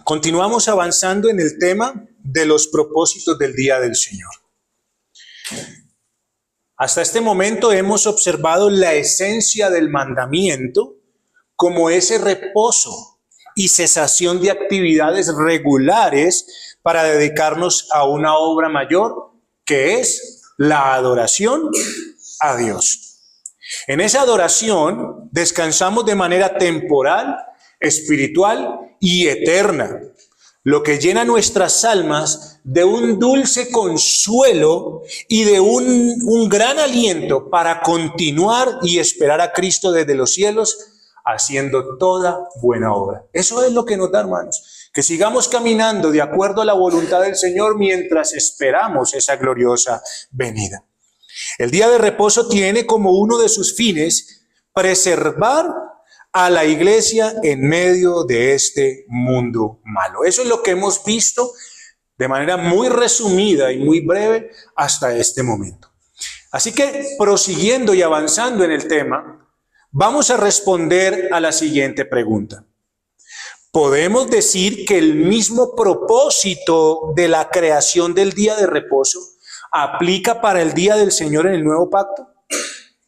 Continuamos avanzando en el tema de los propósitos del día del Señor. Hasta este momento hemos observado la esencia del mandamiento como ese reposo y cesación de actividades regulares para dedicarnos a una obra mayor, que es la adoración a Dios. En esa adoración descansamos de manera temporal, espiritual y eterna, lo que llena nuestras almas de un dulce consuelo y de un gran aliento para continuar y esperar a Cristo desde los cielos, haciendo toda buena obra. Eso es lo que nos da, hermanos, que sigamos caminando de acuerdo a la voluntad del Señor mientras esperamos esa gloriosa venida. El día de reposo tiene como uno de sus fines preservar a la iglesia en medio de este mundo malo. Eso es lo que hemos visto de manera muy resumida y muy breve hasta este momento. Así que, prosiguiendo y avanzando en el tema, vamos a responder a la siguiente pregunta. ¿Podemos decir que el mismo propósito de la creación del día de reposo aplica para el día del Señor en el nuevo pacto?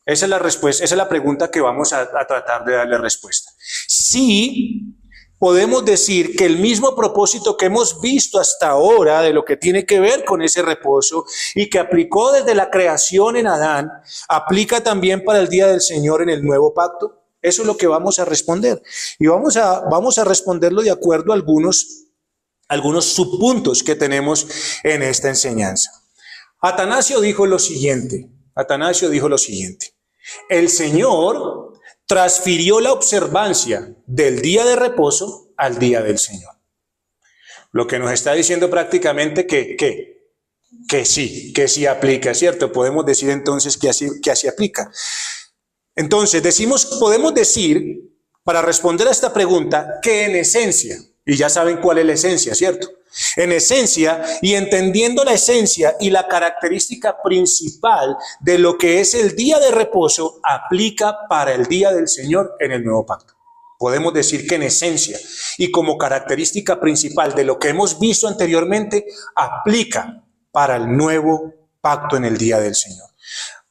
Esa es la respuesta, esa es la pregunta que vamos a tratar de darle respuesta. Sí, podemos decir que el mismo propósito que hemos visto hasta ahora de lo que tiene que ver con ese reposo y que aplicó desde la creación en Adán, aplica también para el día del Señor en el nuevo pacto. Eso es lo que vamos a responder. Y vamos a responderlo de acuerdo a algunos subpuntos que tenemos en esta enseñanza. Atanasio dijo lo siguiente. El Señor transfirió la observancia del día de reposo al día del Señor. Lo que nos está diciendo prácticamente que sí aplica, ¿cierto? Podemos decir entonces que así aplica. Entonces podemos decir, para responder a esta pregunta, que en esencia, y ya saben cuál es la esencia, ¿cierto? En esencia, y entendiendo la esencia y la característica principal de lo que es el día de reposo, aplica para el día del Señor en el nuevo pacto. Podemos decir que en esencia y como característica principal de lo que hemos visto anteriormente, aplica para el nuevo pacto en el día del Señor.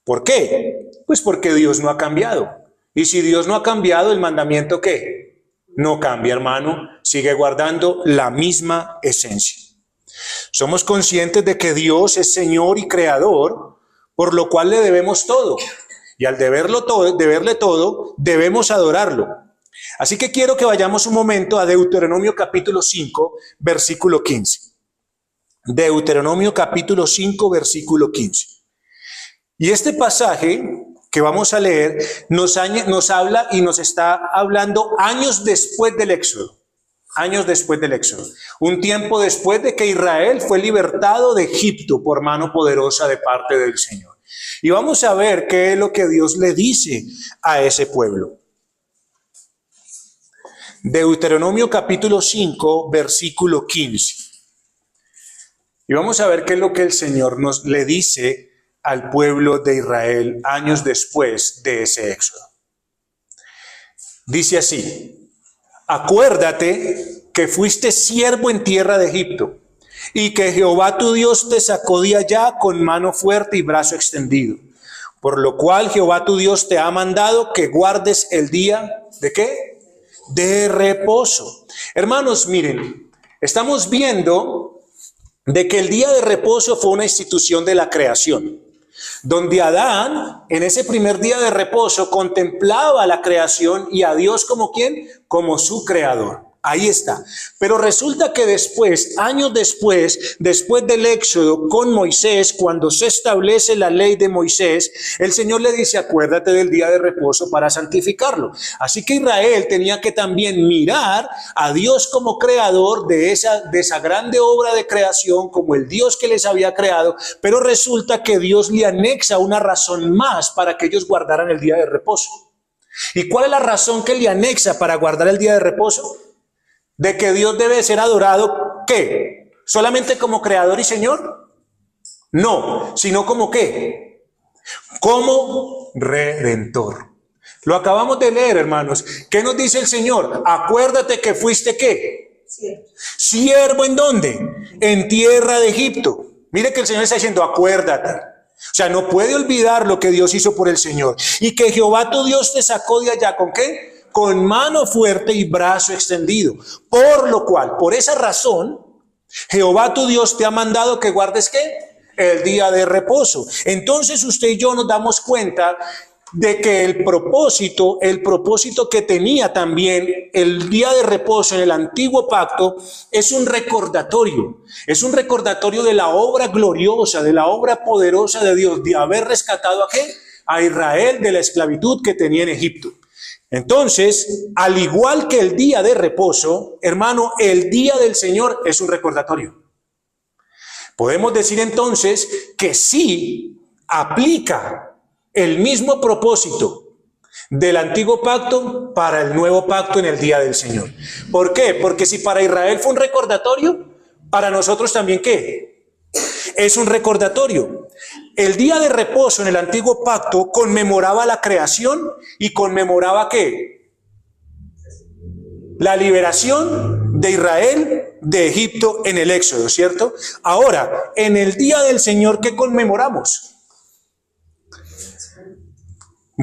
¿Por qué? Pues porque Dios no ha cambiado. Y si Dios no ha cambiado, ¿el mandamiento qué? No cambia, hermano, sigue guardando la misma esencia. Somos conscientes de que Dios es Señor y Creador, por lo cual le debemos todo. Y al deberle todo, debemos adorarlo. Así que quiero que vayamos un momento a Deuteronomio capítulo 5, versículo 15. Deuteronomio capítulo 5, versículo 15. Y este pasaje que vamos a leer nos habla y nos está hablando años después del Éxodo. Un tiempo después de que Israel fue libertado de Egipto por mano poderosa de parte del Señor. Y vamos a ver qué es lo que Dios le dice a ese pueblo. Deuteronomio capítulo 5, versículo 15. Y vamos a ver qué es lo que el Señor le dice al pueblo de Israel años después de ese éxodo. Dice así: acuérdate que fuiste siervo en tierra de Egipto y que Jehová tu Dios te sacó de allá con mano fuerte y brazo extendido, por lo cual Jehová tu Dios te ha mandado que guardes el día ¿de qué? De reposo. Hermanos, miren, estamos viendo de que el día de reposo fue una institución de la creación, donde Adán, en ese primer día de reposo, contemplaba la creación y a Dios como ¿quién? Como su creador. Ahí está. Pero resulta que después, años después del Éxodo con Moisés, cuando se establece la ley de Moisés, el Señor le dice: acuérdate del día de reposo para santificarlo. Así que Israel tenía que también mirar a Dios como creador de esa grande obra de creación, como el Dios que les había creado. Pero resulta que Dios le anexa una razón más para que ellos guardaran el día de reposo. ¿Y cuál es la razón que le anexa para guardar el día de reposo? De que Dios debe ser adorado, ¿qué? ¿Solamente como creador y Señor? No, sino como ¿qué? Como redentor. Lo acabamos de leer, hermanos. ¿Qué nos dice el Señor? Acuérdate que fuiste ¿qué? Siervo ¿en dónde? En tierra de Egipto. Mire que el Señor está diciendo, acuérdate. O sea, no puede olvidar lo que Dios hizo por el Señor. Y que Jehová tu Dios te sacó de allá, ¿con qué? Con mano fuerte y brazo extendido. Por lo cual, por esa razón, Jehová tu Dios te ha mandado que guardes ¿qué? El día de reposo. Entonces usted y yo nos damos cuenta de que el propósito que tenía también el día de reposo en el antiguo pacto es un recordatorio de la obra gloriosa, de la obra poderosa de Dios, de haber rescatado ¿a qué? A Israel de la esclavitud que tenía en Egipto. Entonces, al igual que el día de reposo, hermano, el día del Señor es un recordatorio. Podemos decir entonces que sí aplica el mismo propósito del antiguo pacto para el nuevo pacto en el día del Señor. ¿Por qué? Porque si para Israel fue un recordatorio, para nosotros también ¿qué? Es un recordatorio. El día de reposo en el antiguo pacto conmemoraba la creación y conmemoraba ¿qué? La liberación de Israel de Egipto en el Éxodo, ¿cierto? Ahora, en el día del Señor, ¿qué conmemoramos?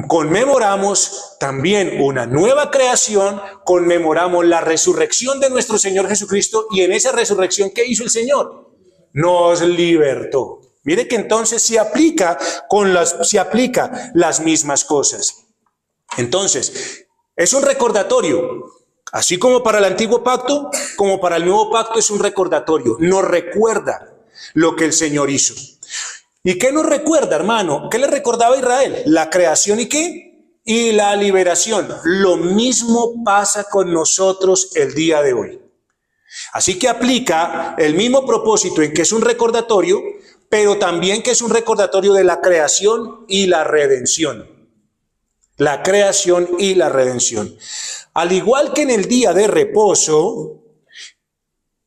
Conmemoramos también una nueva creación, conmemoramos la resurrección de nuestro Señor Jesucristo, y en esa resurrección, ¿qué hizo el Señor? Nos libertó. Mire que entonces se aplica las mismas cosas. Entonces, es un recordatorio, así como para el antiguo pacto, como para el nuevo pacto es un recordatorio. Nos recuerda lo que el Señor hizo. ¿Y qué nos recuerda, hermano? ¿Qué le recordaba a Israel? La creación y qué? Y la liberación. Lo mismo pasa con nosotros el día de hoy. Así que aplica el mismo propósito en que es un recordatorio, pero también que es un recordatorio de la creación y la redención. La creación y la redención. Al igual que en el día de reposo,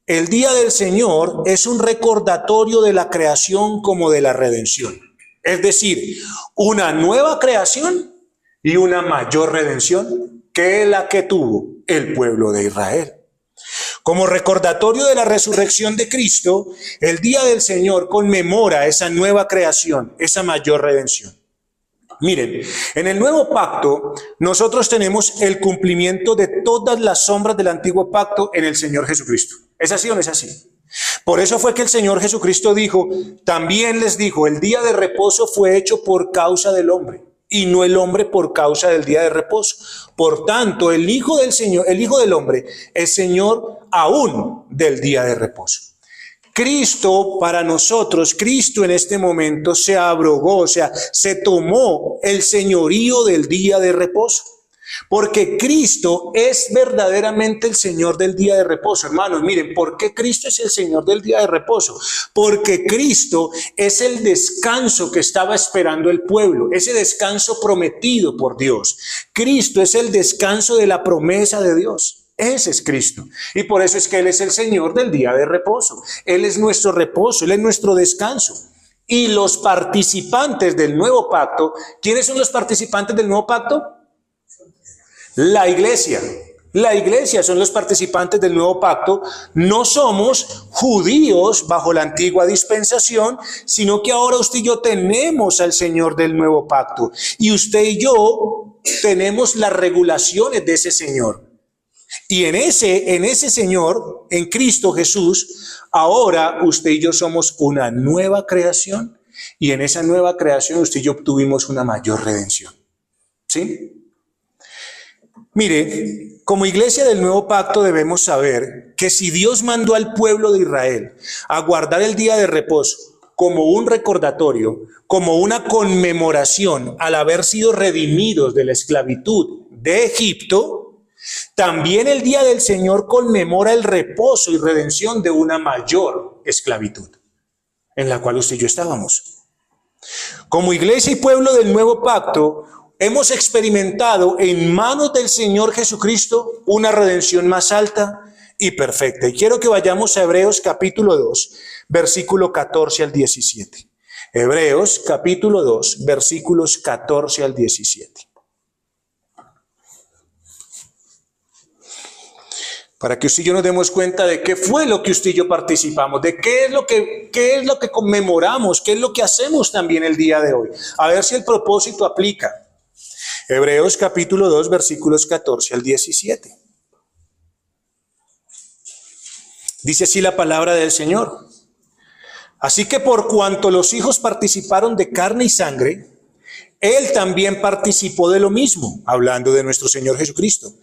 el día del Señor es un recordatorio de la creación como de la redención. Es decir, una nueva creación y una mayor redención que la que tuvo el pueblo de Israel. Como recordatorio de la resurrección de Cristo, el día del Señor conmemora esa nueva creación, esa mayor redención. Miren, en el nuevo pacto nosotros tenemos el cumplimiento de todas las sombras del antiguo pacto en el Señor Jesucristo. ¿Es así o no es así? Por eso fue que el Señor Jesucristo dijo, también les dijo, el día de reposo fue hecho por causa del hombre y no el hombre por causa del día de reposo. Por tanto, el Hijo del Hombre es Señor aún del día de reposo. Cristo para nosotros, Cristo en este momento se abrogó, o sea, se tomó el señorío del día de reposo. Porque Cristo es verdaderamente el Señor del día de reposo. Hermanos, miren, ¿por qué Cristo es el Señor del día de reposo? Porque Cristo es el descanso que estaba esperando el pueblo, ese descanso prometido por Dios. Cristo es el descanso de la promesa de Dios. Ese es Cristo. Y por eso es que Él es el Señor del día de reposo. Él es nuestro reposo, Él es nuestro descanso. Y los participantes del nuevo pacto, ¿quiénes son los participantes del nuevo pacto? La iglesia. La iglesia son los participantes del nuevo pacto. No somos judíos bajo la antigua dispensación, sino que ahora usted y yo tenemos al Señor del nuevo pacto. Y usted y yo tenemos las regulaciones de ese Señor. Y en ese Señor, en Cristo Jesús, ahora usted y yo somos una nueva creación. Y en esa nueva creación usted y yo obtuvimos una mayor redención. ¿Sí? Mire, como iglesia del nuevo pacto debemos saber que si Dios mandó al pueblo de Israel a guardar el día de reposo como un recordatorio, como una conmemoración al haber sido redimidos de la esclavitud de Egipto, también el día del Señor conmemora el reposo y redención de una mayor esclavitud en la cual usted y yo estábamos. Como iglesia y pueblo del nuevo pacto, hemos experimentado en manos del Señor Jesucristo una redención más alta y perfecta. Y quiero que vayamos a Hebreos capítulo 2, versículo 14 al 17. Hebreos capítulo 2, versículos 14 al 17. para que usted y yo nos demos cuenta de qué fue lo que usted y yo participamos, de qué es lo que conmemoramos, qué es lo que hacemos también el día de hoy. A ver si el propósito aplica. Hebreos capítulo 2, versículos 14 al 17. Dice así la palabra del Señor. Así que por cuanto los hijos participaron de carne y sangre, Él también participó de lo mismo, hablando de nuestro Señor Jesucristo,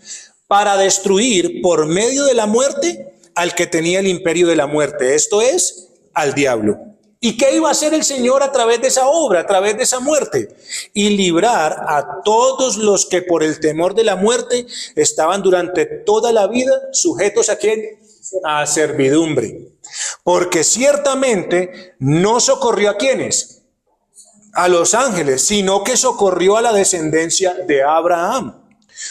para destruir por medio de la muerte al que tenía el imperio de la muerte, esto es, al diablo. ¿Y qué iba a hacer el Señor a través de esa obra, a través de esa muerte? Y librar a todos los que por el temor de la muerte estaban durante toda la vida sujetos ¿a quién? A servidumbre. Porque ciertamente no socorrió a quienes, a los ángeles, sino que socorrió a la descendencia de Abraham.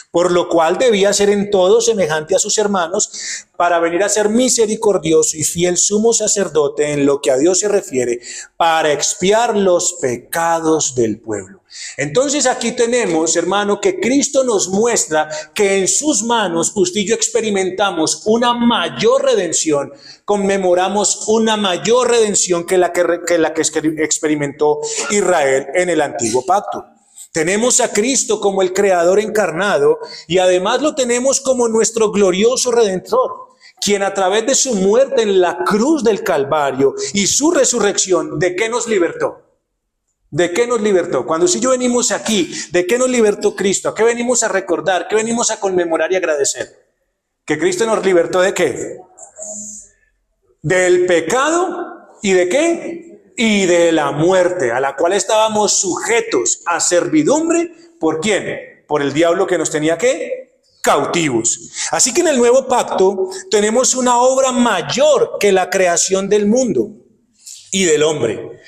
Por lo cual debía ser en todo semejante a sus hermanos, para venir a ser misericordioso y fiel sumo sacerdote en lo que a Dios se refiere, para expiar los pecados del pueblo. Entonces aquí tenemos, hermano, que Cristo nos muestra que en sus manos usted y yo experimentamos una mayor redención, conmemoramos una mayor redención que la que experimentó Israel en el antiguo pacto. Tenemos a Cristo como el Creador encarnado y además lo tenemos como nuestro glorioso Redentor, quien a través de su muerte en la cruz del Calvario y su resurrección, ¿de qué nos libertó? ¿De qué nos libertó? Cuando si yo venimos aquí, ¿de qué nos libertó Cristo? ¿A qué venimos a recordar? ¿Qué venimos a conmemorar y agradecer? ¿Que Cristo nos libertó de qué? Del pecado y ¿de qué? Y de la muerte, a la cual estábamos sujetos a servidumbre. ¿Por quién? Por el diablo que nos tenía ¿qué? Cautivos. Así que en el nuevo pacto tenemos una obra mayor que la creación del mundo y del hombre.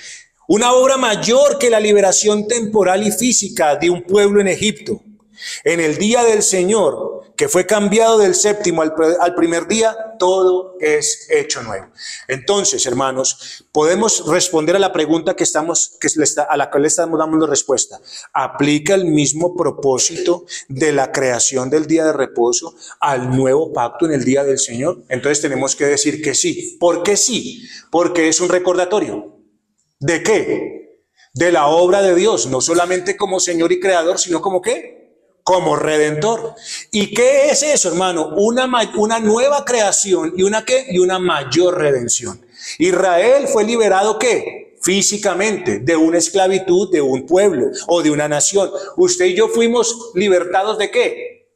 Una obra mayor que la liberación temporal y física de un pueblo en Egipto. En el día del Señor, que fue cambiado del séptimo al primer día, todo es hecho nuevo. Entonces, hermanos, podemos responder a la pregunta a la que le estamos dando respuesta. ¿Aplica el mismo propósito de la creación del día de reposo al nuevo pacto en el día del Señor? Entonces tenemos que decir que sí. ¿Por qué sí? Porque es un recordatorio. ¿De qué? De la obra de Dios, no solamente como Señor y Creador, sino como ¿qué? Como Redentor. ¿Y qué es eso, hermano? Una nueva creación y una mayor redención. Israel fue liberado ¿qué? Físicamente, de una esclavitud de un pueblo o de una nación. Usted y yo fuimos libertados ¿de qué?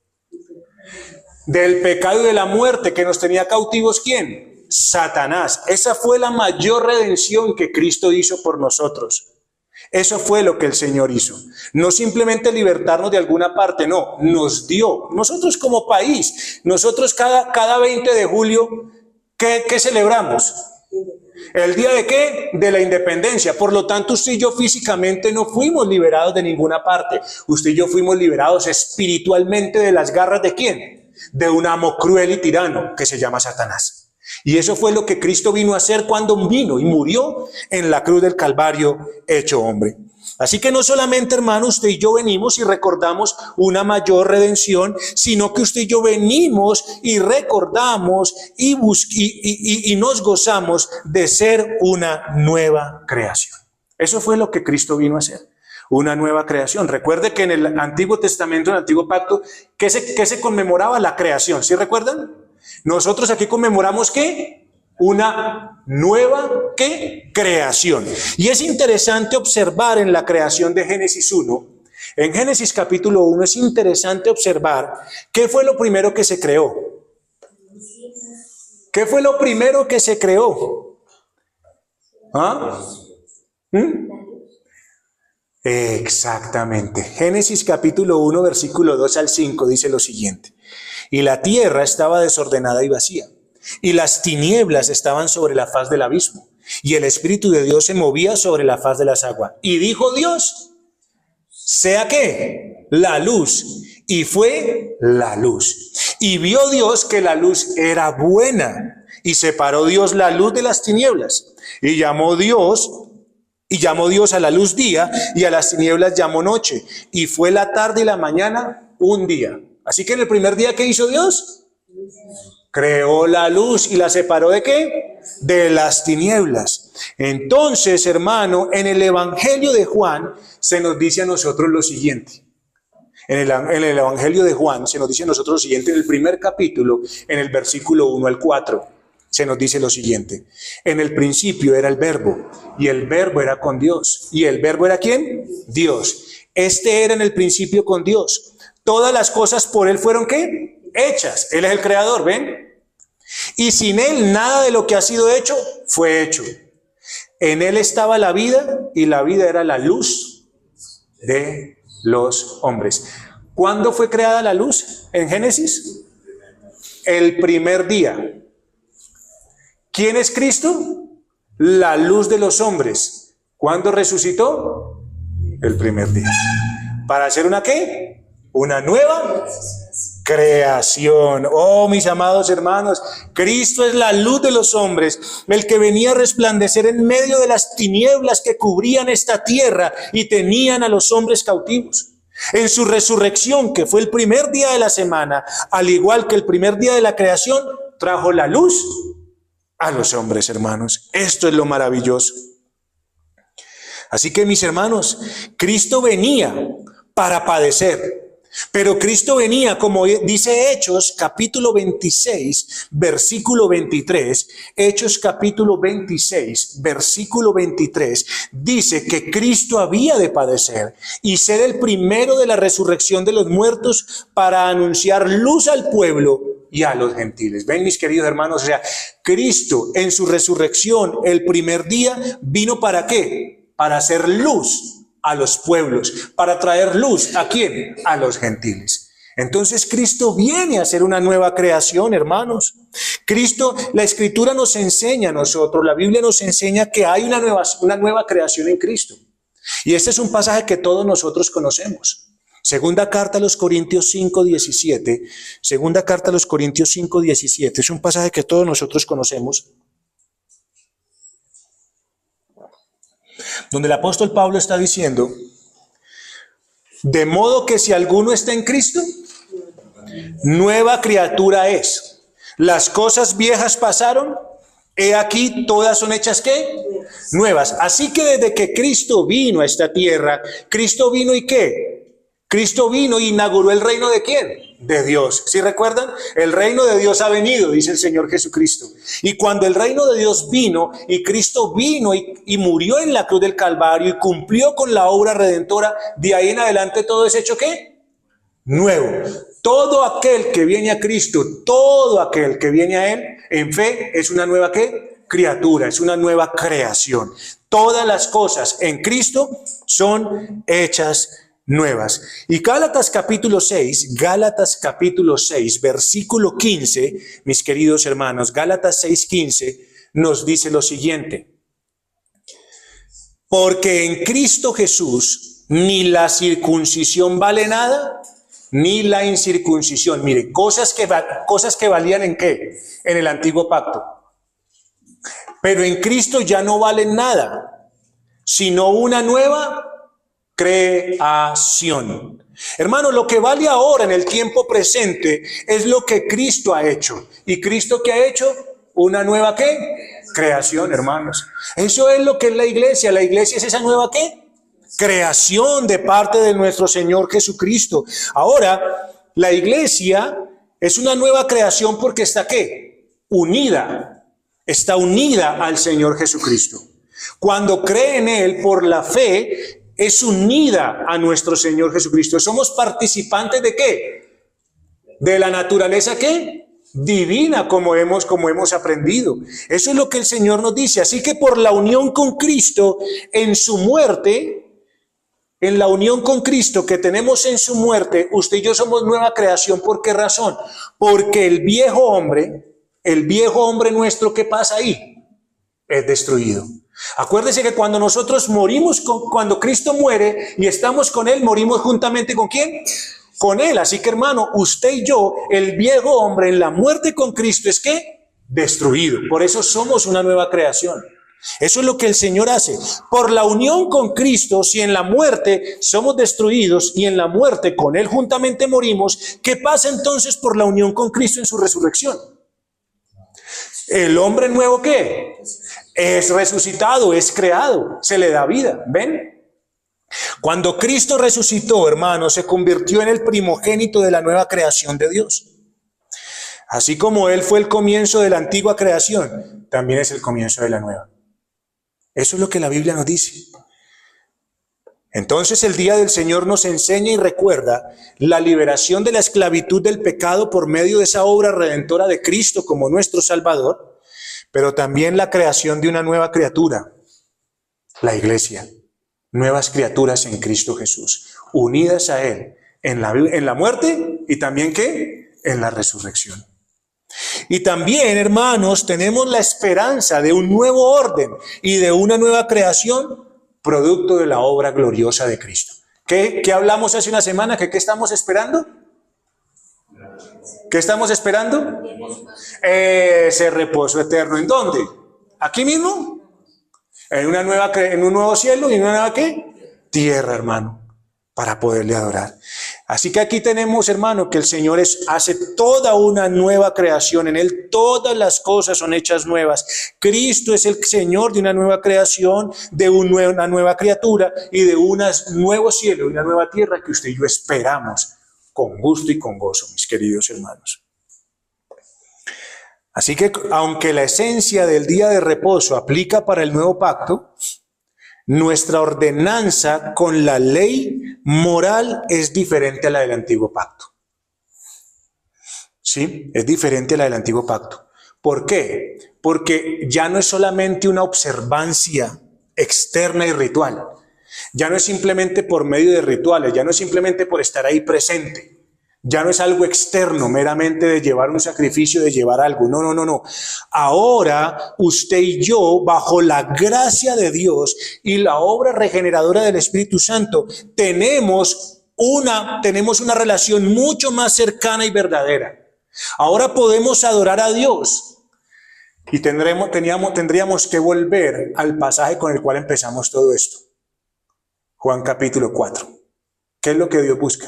Del pecado y de la muerte que nos tenía cautivos ¿quién? Satanás. Esa fue la mayor redención que Cristo hizo por nosotros. Eso fue lo que el Señor hizo. No simplemente libertarnos de alguna parte, no, nos dio. Nosotros como país, nosotros cada 20 de julio, ¿qué celebramos? ¿El día de qué? De la independencia. Por lo tanto, usted y yo físicamente no fuimos liberados de ninguna parte. Usted y yo fuimos liberados espiritualmente de las garras ¿de quién? De un amo cruel y tirano que se llama Satanás. Y eso fue lo que Cristo vino a hacer cuando vino y murió en la cruz del Calvario hecho hombre. Así que no solamente, hermano, usted y yo venimos y recordamos una mayor redención, sino que usted y yo venimos y recordamos y nos gozamos de ser una nueva creación. Eso fue lo que Cristo vino a hacer, una nueva creación. Recuerde que en el Antiguo Testamento, en el Antiguo Pacto, ¿qué se conmemoraba? La creación, ¿sí recuerdan? Nosotros aquí conmemoramos ¿qué? Una nueva ¿qué? Creación. Y es interesante observar en la creación de Génesis 1, en Génesis capítulo 1, es interesante observar qué fue lo primero que se creó. ¿Qué fue lo primero que se creó? ¿Ah? Exactamente. Génesis capítulo 1, versículo 2 al 5 dice lo siguiente. Y la tierra estaba desordenada y vacía, y las tinieblas estaban sobre la faz del abismo, y el Espíritu de Dios se movía sobre la faz de las aguas. Y dijo Dios, ¿sea qué? La luz. Y fue la luz. Y vio Dios que la luz era buena, y separó Dios la luz de las tinieblas. Y llamó Dios a la luz día, y a las tinieblas llamó noche. Y fue la tarde y la mañana un día. Así que en el primer día, ¿qué hizo Dios? Creó la luz y la separó ¿de qué? De las tinieblas. Entonces, hermano, en el Evangelio de Juan se nos dice a nosotros lo siguiente. En el Evangelio de Juan se nos dice a nosotros lo siguiente, en el primer capítulo, en el versículo 1 al 4, se nos dice lo siguiente. En el principio era el Verbo, y el Verbo era con Dios. ¿Y el Verbo era quién? Dios. Este era en el principio con Dios. Todas las cosas por Él fueron ¿qué? Hechas. Él es el creador, ¿ven? Y sin Él nada de lo que ha sido hecho fue hecho. En Él estaba la vida y la vida era la luz de los hombres. ¿Cuándo fue creada la luz? En Génesis. El primer día. ¿Quién es Cristo? La luz de los hombres. ¿Cuándo resucitó? El primer día. ¿Para hacer una qué? Una nueva creación. Oh, mis amados hermanos, Cristo es la luz de los hombres, el que venía a resplandecer en medio de las tinieblas que cubrían esta tierra y tenían a los hombres cautivos. En su resurrección, que fue el primer día de la semana, al igual que el primer día de la creación, trajo la luz a los hombres, hermanos. Esto es lo maravilloso. Así que, mis hermanos, Cristo venía para padecer. Pero Cristo venía, como dice Hechos capítulo 26, versículo 23, Hechos capítulo 26, versículo 23, dice que Cristo había de padecer y ser el primero de la resurrección de los muertos para anunciar luz al pueblo y a los gentiles. Ven, mis queridos hermanos, o sea, Cristo en su resurrección el primer día vino ¿para qué? Para hacer luz a los pueblos, para traer luz ¿a quién? A los gentiles. Entonces Cristo viene a hacer una nueva creación, hermanos. Cristo, la Escritura nos enseña a nosotros, la Biblia nos enseña que hay una nueva creación en Cristo. Y este es un pasaje que todos nosotros conocemos. Segunda carta a los Corintios 5:17. Segunda carta a los Corintios 5:17. Es un pasaje que todos nosotros conocemos, donde el apóstol Pablo está diciendo: de modo que si alguno está en Cristo, nueva criatura es. Las cosas viejas pasaron, he aquí todas son hechas ¿qué? Nuevas. Así que desde que Cristo vino a esta tierra, Cristo vino y ¿qué? Cristo vino y inauguró el reino ¿de quién? De Dios. ¿Sí recuerdan? El reino de Dios ha venido, dice el Señor Jesucristo. Y cuando el reino de Dios vino y Cristo vino y murió en la cruz del Calvario y cumplió con la obra redentora, de ahí en adelante todo es hecho ¿qué? Nuevo. Todo aquel que viene a Cristo, todo aquel que viene a Él en fe es una nueva ¿qué? Criatura, es una nueva creación. Todas las cosas en Cristo son hechas nuevas. Y Gálatas capítulo 6, versículo 15, mis queridos hermanos, Gálatas 6:15 nos dice lo siguiente: porque en Cristo Jesús ni la circuncisión vale nada, ni la incircuncisión. Mire, cosas que valían ¿en qué? En el antiguo pacto. Pero en Cristo ya no valen nada, sino una nueva creación. Hermano, lo que vale ahora en el tiempo presente es lo que Cristo ha hecho. ¿Y Cristo qué ha hecho? Una nueva ¿qué? Creación, hermanos. Eso es lo que es la iglesia. La iglesia es esa nueva ¿qué? Creación de parte de nuestro Señor Jesucristo. Ahora, la iglesia es una nueva creación porque está ¿qué? Unida. Está unida al Señor Jesucristo. Cuando cree en Él por la fe, es unida a nuestro Señor Jesucristo. Somos participantes ¿de qué? De la naturaleza ¿qué? Divina, como hemos aprendido. Eso es lo que el Señor nos dice. Así que por la unión con Cristo en su muerte, en la unión con Cristo que tenemos en su muerte, usted y yo somos nueva creación. ¿Por qué razón? Porque el viejo hombre nuestro, ¿qué pasa ahí? Es destruido. Acuérdese que cuando nosotros morimos, cuando Cristo muere y estamos con Él, morimos juntamente ¿con quién? Con Él. Así que, hermano, usted y yo, el viejo hombre en la muerte con Cristo es ¿qué? Destruido. Por eso somos una nueva creación. Eso es lo que el Señor hace. Por la unión con Cristo, si en la muerte somos destruidos y en la muerte con Él juntamente morimos, ¿qué pasa entonces por la unión con Cristo en su resurrección? El hombre nuevo, ¿qué? Es resucitado, es creado, se le da vida. ¿Ven? Cuando Cristo resucitó, hermanos, se convirtió en el primogénito de la nueva creación de Dios. Así como Él fue el comienzo de la antigua creación, también es el comienzo de la nueva. Eso es lo que la Biblia nos dice. Entonces el día del Señor nos enseña y recuerda la liberación de la esclavitud del pecado por medio de esa obra redentora de Cristo como nuestro Salvador, pero también la creación de una nueva criatura, la iglesia. Nuevas criaturas en Cristo Jesús, unidas a Él en la muerte y también ¿qué? En la resurrección. Y también, hermanos, tenemos la esperanza de un nuevo orden y de una nueva creación producto de la obra gloriosa de Cristo. ¿Qué hablamos hace una semana? ¿Qué estamos esperando? ¿Qué estamos esperando? Ese reposo eterno. ¿En dónde? ¿Aquí mismo? En un nuevo cielo y en una nueva ¿qué? Tierra, hermano, para poderle adorar. Así que aquí tenemos, hermano, que el Señor hace toda una nueva creación. En Él todas las cosas son hechas nuevas. Cristo es el Señor de una nueva creación, de una nueva criatura y de un nuevo cielo y una nueva tierra que usted y yo esperamos con gusto y con gozo, mis queridos hermanos. Así que aunque la esencia del día de reposo aplica para el nuevo pacto, nuestra ordenanza con la ley moral es diferente a la del antiguo pacto. ¿Sí? Es diferente a la del antiguo pacto. ¿Por qué? Porque ya no es solamente una observancia externa y ritual. Ya no es simplemente por medio de rituales, ya no es simplemente por estar ahí presente. Ya no es algo externo, meramente de llevar un sacrificio, de llevar algo. No. Ahora usted y yo, bajo la gracia de Dios y la obra regeneradora del Espíritu Santo, tenemos una relación mucho más cercana y verdadera. Ahora podemos adorar a Dios. Y tendríamos que volver al pasaje con el cual empezamos todo esto. Juan capítulo 4. ¿Qué es lo que Dios busca?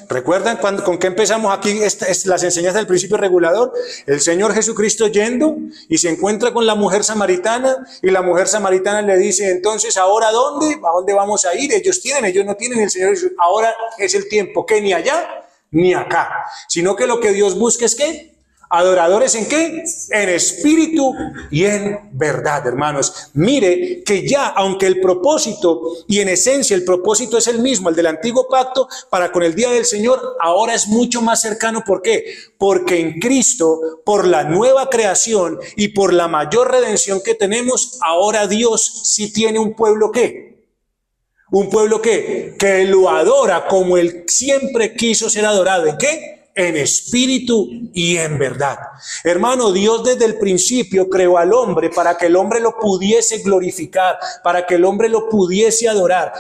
¿Recuerdan con qué empezamos aquí las enseñanzas del principio regulador? El Señor Jesucristo yendo y se encuentra con la mujer samaritana y la mujer samaritana le dice, entonces, ¿ahora dónde? ¿A dónde vamos a ir? Ellos no tienen. El Señor dice, ahora es el tiempo que ni allá ni acá, sino que lo que Dios busca es ¿qué? Adoradores ¿en qué? En espíritu y en verdad, hermanos. Mire que ya, aunque el propósito y en esencia el propósito es el mismo, el del antiguo pacto para con el día del Señor, ahora es mucho más cercano. ¿Por qué? Porque en Cristo, por la nueva creación y por la mayor redención que tenemos, ahora Dios sí tiene un pueblo ¿qué? Un pueblo ¿qué? Que lo adora como Él siempre quiso ser adorado. ¿En qué? En espíritu y en verdad. Hermano, Dios desde el principio creó al hombre para que el hombre lo pudiese glorificar, para que el hombre lo pudiese adorar.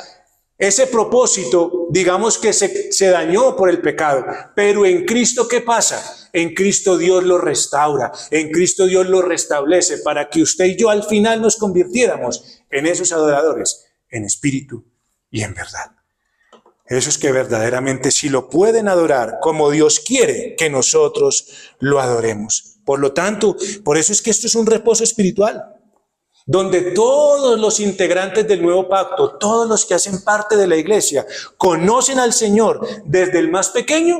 Ese propósito, digamos que se dañó por el pecado, pero en Cristo, ¿qué pasa? En Cristo Dios lo restaura, en Cristo Dios lo restablece para que usted y yo al final nos convirtiéramos en esos adoradores, en espíritu y en verdad. Esos que verdaderamente sí lo pueden adorar como Dios quiere que nosotros lo adoremos. Por lo tanto, por eso es que esto es un reposo espiritual, donde todos los integrantes del nuevo pacto, todos los que hacen parte de la iglesia, conocen al Señor desde el más pequeño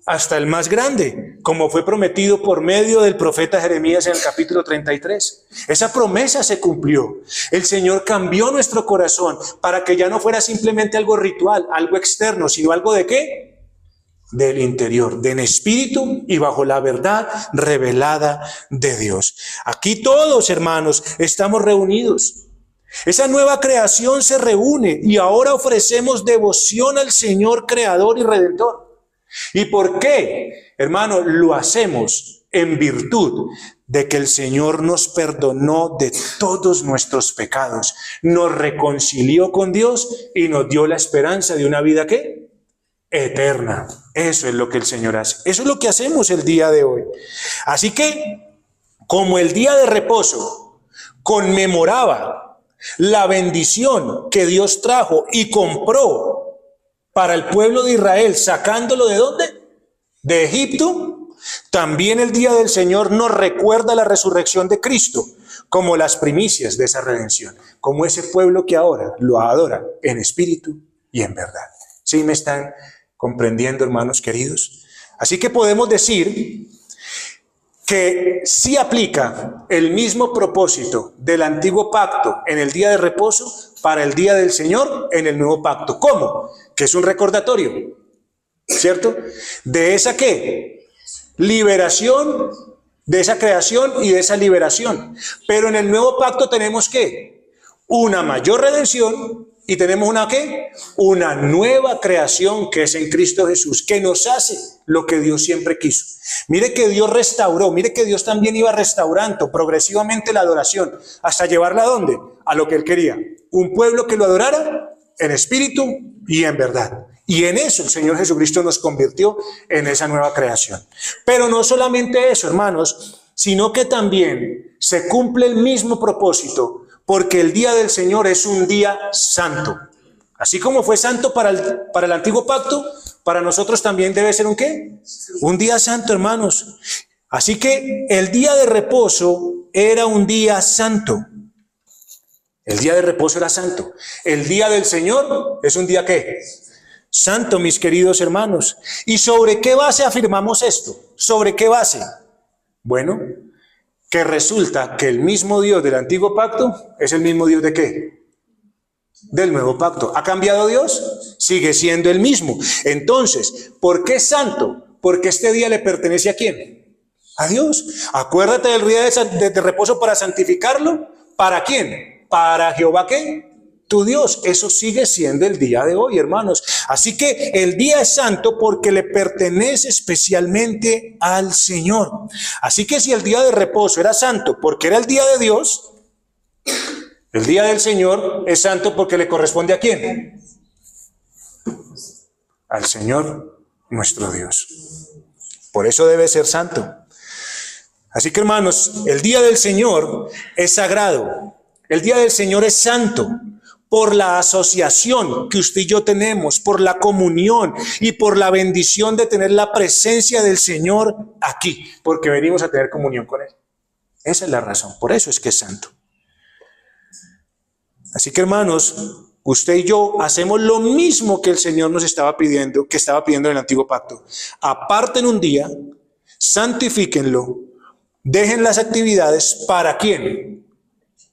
hasta el más grande, como fue prometido por medio del profeta Jeremías en el capítulo 33. Esa promesa se cumplió. El Señor cambió nuestro corazón para que ya no fuera simplemente algo ritual, algo externo, sino algo de ¿qué? Del interior, de en espíritu y bajo la verdad revelada de Dios. Aquí todos, hermanos, estamos reunidos. Esa nueva creación se reúne y ahora ofrecemos devoción al Señor creador y redentor. ¿Y por qué, hermano? Lo hacemos en virtud de que el Señor nos perdonó de todos nuestros pecados, nos reconcilió con Dios y nos dio la esperanza de una vida ¿qué? Eterna. Eso es lo que el Señor hace. Eso es lo que hacemos el día de hoy. Así que, como el día de reposo conmemoraba la bendición que Dios trajo y compró para el pueblo de Israel, sacándolo ¿de dónde? De Egipto. También el día del Señor nos recuerda la resurrección de Cristo como las primicias de esa redención, como ese pueblo que ahora lo adora en espíritu y en verdad. ¿Sí me están comprendiendo, hermanos queridos? Así que podemos decir que sí aplica el mismo propósito del antiguo pacto en el día de reposo para el día del Señor en el nuevo pacto. ¿Cómo? Que es un recordatorio, ¿cierto? ¿De esa qué? Liberación, de esa creación y de esa liberación. Pero en el nuevo pacto tenemos ¿qué? Una mayor redención y tenemos una ¿qué? Una nueva creación que es en Cristo Jesús, que nos hace lo que Dios siempre quiso. Mire que Dios restauró, mire que Dios también iba restaurando progresivamente la adoración, hasta llevarla ¿a dónde? A lo que Él quería. Un pueblo que lo adorara en espíritu y en verdad. Y en eso el Señor Jesucristo nos convirtió en esa nueva creación. Pero no solamente eso, hermanos, sino que también se cumple el mismo propósito, porque el día del Señor es un día santo. Así como fue santo para el antiguo pacto, para nosotros también debe ser ¿un qué? Un día santo, hermanos. Así que el día de reposo era un día santo. El día de reposo era santo. El día del Señor es un día ¿qué? Santo, mis queridos hermanos. ¿Y sobre qué base afirmamos esto? ¿Sobre qué base? Bueno, que resulta que el mismo Dios del antiguo pacto es el mismo Dios ¿de qué? Del nuevo pacto. ¿Ha cambiado Dios? Sigue siendo el mismo. Entonces, ¿por qué es santo? Porque este día le pertenece ¿a quién? A Dios. Acuérdate del día de reposo para santificarlo. ¿Para quién? Para Jehová ¿qué? Tu Dios. Eso sigue siendo el día de hoy, hermanos. Así que el día es santo porque le pertenece especialmente al Señor. Así que si el día de reposo era santo porque era el día de Dios, el día del Señor es santo porque le corresponde ¿a quién? Al Señor nuestro Dios. Por eso debe ser santo. Así que, hermanos, el día del Señor es sagrado. El día del Señor es santo por la asociación que usted y yo tenemos, por la comunión y por la bendición de tener la presencia del Señor aquí, porque venimos a tener comunión con Él. Esa es la razón, por eso es que es santo. Así que, hermanos, usted y yo hacemos lo mismo que el Señor nos estaba pidiendo, que estaba pidiendo en el antiguo pacto. Aparten un día, santifíquenlo, dejen las actividades, ¿para quién?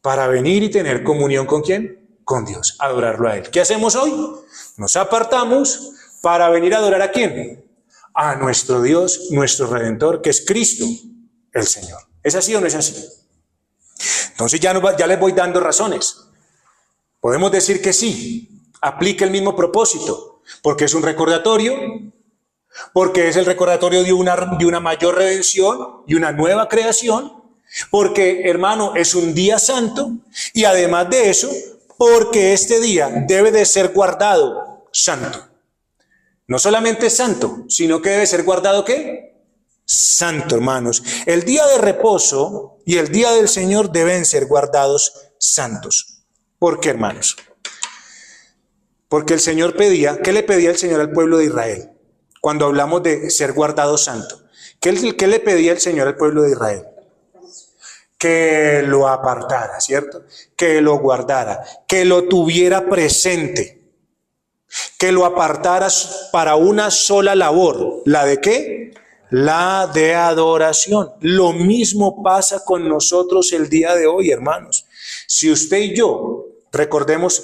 Para venir y tener comunión ¿con quién? Con Dios, adorarlo a Él. ¿Qué hacemos hoy? Nos apartamos para venir a adorar ¿a quién? A nuestro Dios, nuestro Redentor, que es Cristo, el Señor. ¿Es así o no es así? Entonces ya les voy dando razones. Podemos decir que sí, aplica el mismo propósito, porque es un recordatorio, porque es el recordatorio de una mayor redención y una nueva creación, porque, hermano, es un día santo y además de eso, porque este día debe de ser guardado santo. No solamente santo, sino que debe ser guardado ¿qué? Santo, hermanos. El día de reposo y el día del Señor deben ser guardados santos. ¿Por qué, hermanos? Porque el Señor pedía, ¿qué le pedía el Señor al pueblo de Israel? Cuando hablamos de ser guardado santo, ¿qué le pedía el Señor al pueblo de Israel? Que lo apartara, ¿cierto? Que lo guardara, que lo tuviera presente, que lo apartaras para una sola labor. ¿La de qué? La de adoración. Lo mismo pasa con nosotros el día de hoy, hermanos. Si usted y yo, recordemos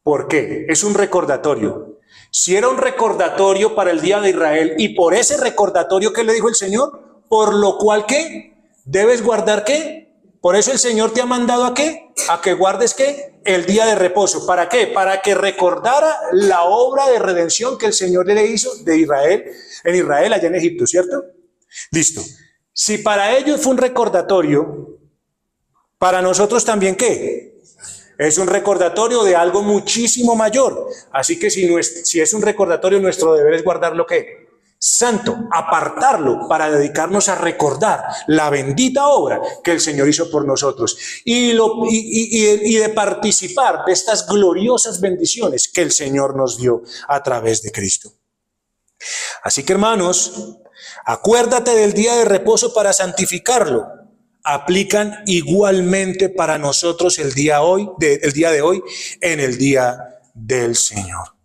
por qué, es un recordatorio. Si era un recordatorio para el día de Israel y por ese recordatorio, ¿qué le dijo el Señor? Por lo cual, ¿qué? ¿Debes guardar qué? Por eso el Señor te ha mandado ¿a qué? A que guardes ¿qué? El día de reposo. ¿Para qué? Para que recordara la obra de redención que el Señor le hizo de Israel, en Israel, allá en Egipto, ¿cierto? Listo. Si para ellos fue un recordatorio, para nosotros también ¿qué? Es un recordatorio de algo muchísimo mayor. Así que si es un recordatorio, nuestro deber es guardarlo ¿qué? Santo, apartarlo para dedicarnos a recordar la bendita obra que el Señor hizo por nosotros y de participar de estas gloriosas bendiciones que el Señor nos dio a través de Cristo. Así que, hermanos, Acuérdate del día de reposo para santificarlo. Aplican igualmente para nosotros el día de hoy en el día del Señor.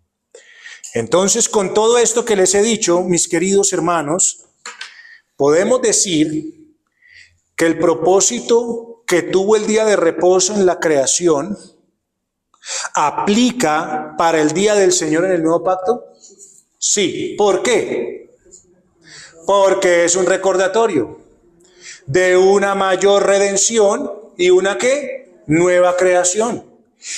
Entonces, con todo esto que les he dicho, mis queridos hermanos, podemos decir que el propósito que tuvo el día de reposo en la creación aplica para el día del Señor en el nuevo pacto. Sí. ¿Por qué? Porque es un recordatorio de una mayor redención y una ¿qué? Nueva creación.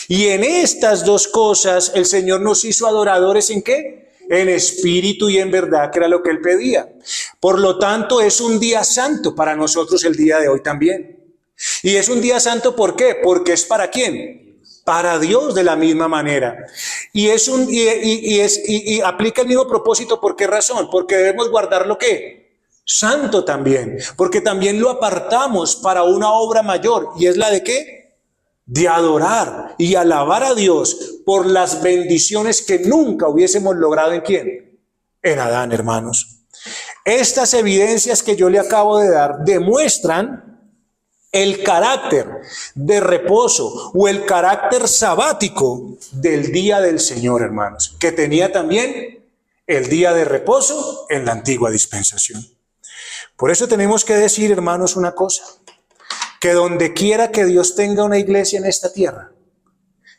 Y en estas dos cosas el Señor nos hizo adoradores ¿en qué? En espíritu y en verdad, que era lo que Él pedía. Por lo tanto, es un día santo para nosotros el día de hoy también. Y es un día santo, ¿por qué? Porque es ¿para quién? Para Dios de la misma manera. Y aplica el mismo propósito. ¿Por qué razón? Porque debemos guardarlo ¿qué? Santo también. Porque también lo apartamos para una obra mayor. ¿Y es la de qué? De adorar y alabar a Dios por las bendiciones que nunca hubiésemos logrado ¿en quién? En Adán, hermanos. Estas evidencias que yo le acabo de dar demuestran el carácter de reposo o el carácter sabático del día del Señor, hermanos, que tenía también el día de reposo en la antigua dispensación. Por eso tenemos que decir, hermanos, una cosa, que donde quiera que Dios tenga una iglesia en esta tierra,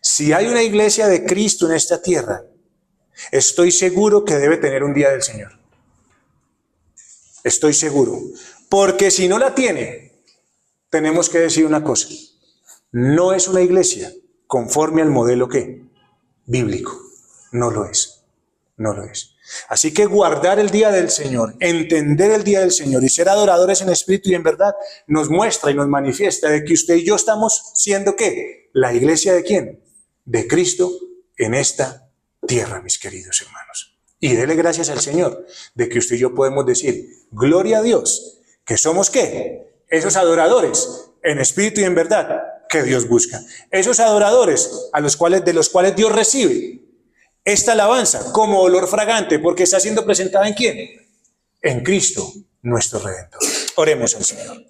si hay una iglesia de Cristo en esta tierra, estoy seguro que debe tener un día del Señor. Estoy seguro. Porque si no la tiene, tenemos que decir una cosa. No es una iglesia conforme al modelo ¿qué? Bíblico. No lo es. No lo es. Así que guardar el día del Señor, entender el día del Señor y ser adoradores en espíritu y en verdad nos muestra y nos manifiesta de que usted y yo estamos siendo ¿qué? La iglesia de ¿quién? De Cristo en esta tierra, mis queridos hermanos. Y dele gracias al Señor de que usted y yo podemos decir, gloria a Dios, que somos ¿qué? Esos adoradores en espíritu y en verdad que Dios busca. Esos adoradores de los cuales Dios recibe esta alabanza como olor fragante, porque está siendo presentada ¿en quién? En Cristo, nuestro Redentor. Oremos al Señor.